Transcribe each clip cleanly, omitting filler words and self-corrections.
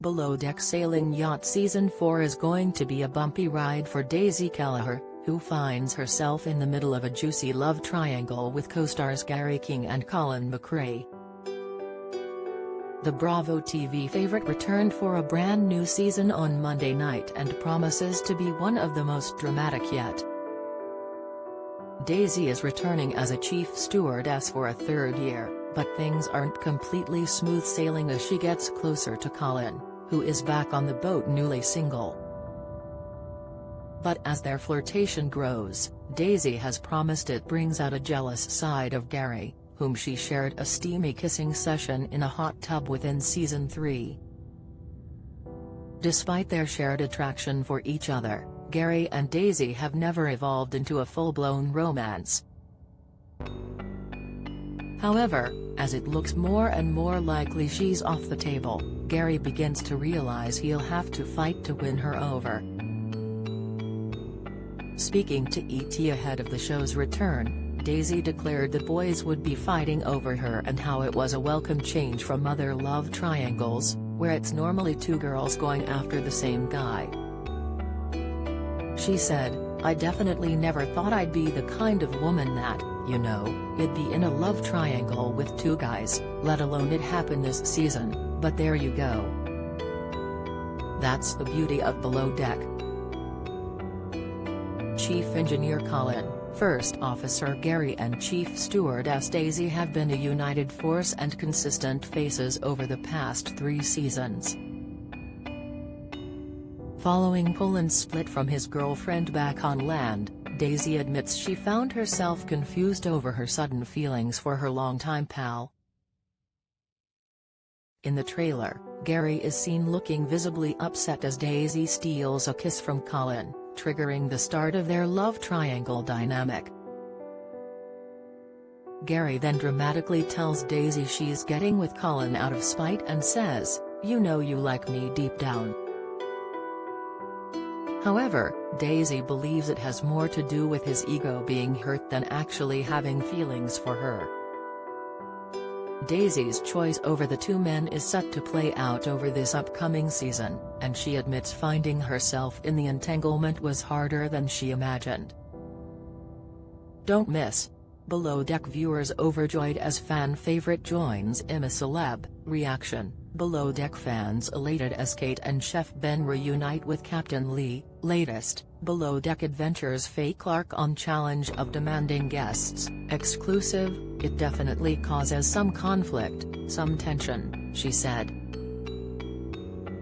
Below Deck Sailing Yacht Season 4 is going to be a bumpy ride for Daisy Kelleher, who finds herself in the middle of a juicy love triangle with co-stars Gary King and Colin McRae. The Bravo TV favorite returned for a brand new season on Monday night and promises to be one of the most dramatic yet. Daisy is returning as a chief stewardess for a third year, but things aren't completely smooth sailing as she gets closer to Colin, who is back on the boat newly single. But as their flirtation grows, Daisy has promised it brings out a jealous side of Gary, whom she shared a steamy kissing session in a hot tub with in Season 3. Despite their shared attraction for each other, Gary and Daisy have never evolved into a full-blown romance. However, as it looks more and more likely she's off the table, Gary begins to realize he'll have to fight to win her over. Speaking to ET ahead of the show's return, Daisy declared the boys would be fighting over her and how it was a welcome change from other love triangles, where it's normally two girls going after the same guy. She said, "I definitely never thought I'd be the kind of woman that, it'd be in a love triangle with two guys, let alone it happen this season, but there you go. That's the beauty of Below Deck." Chief Engineer Colin, First Officer Gary and Chief Stewardess Daisy have been a united force and consistent faces over the past 3 seasons. Following Colin's split from his girlfriend back on land, Daisy admits she found herself confused over her sudden feelings for her longtime pal. In the trailer, Gary is seen looking visibly upset as Daisy steals a kiss from Colin, triggering the start of their love triangle dynamic. Gary then dramatically tells Daisy she's getting with Colin out of spite and says, "You know you like me deep down." However, Daisy believes it has more to do with his ego being hurt than actually having feelings for her. Daisy's choice over the two men is set to play out over this upcoming season, and she admits finding herself in the entanglement was harder than she imagined. Don't miss Below Deck viewers overjoyed as fan favorite joins Im a Celeb reaction. Below Deck fans elated as Kate and Chef Ben reunite with Captain Lee. Latest, Below Deck adventures Faye Clark on challenge of demanding guests. Exclusive, "It definitely causes some conflict, some tension," she said.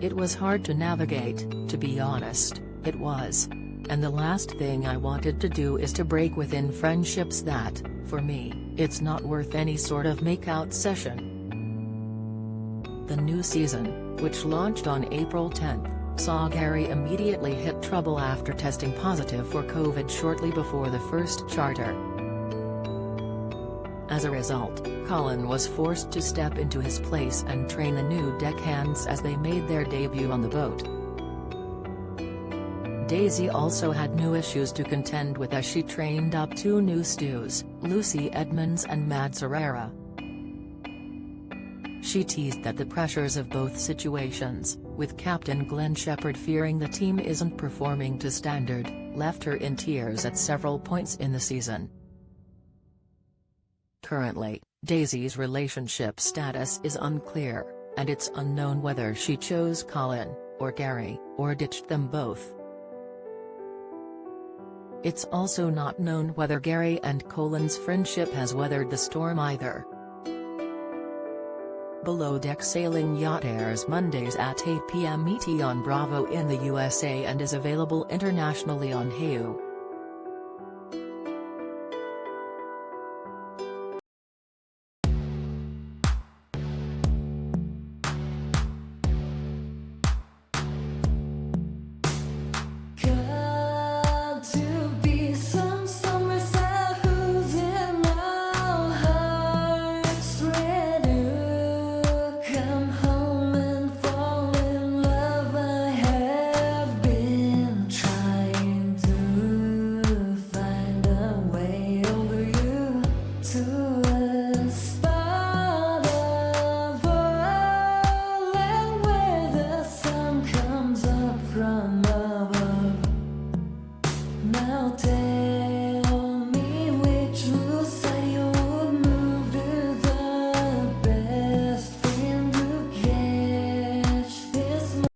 "It was hard to navigate, to be honest, it was. And the last thing I wanted to do is to break within friendships that, for me, it's not worth any sort of make-out session." The new season, which launched on April 10, saw Gary immediately hit trouble after testing positive for COVID shortly before the first charter. As a result, Colin was forced to step into his place and train the new deckhands as they made their debut on the boat. Daisy also had new issues to contend with as she trained up 2 new stews, Lucy Edmonds and Mads Herrera. She teased that the pressures of both situations, with Captain Glenn Shepherd fearing the team isn't performing to standard, left her in tears at several points in the season. Currently, Daisy's relationship status is unclear, and it's unknown whether she chose Colin, or Gary, or ditched them both. It's also not known whether Gary and Colin's friendship has weathered the storm either. Below Deck Sailing Yacht airs Mondays at 8 p.m. ET on Bravo in the USA and is available internationally on Hulu.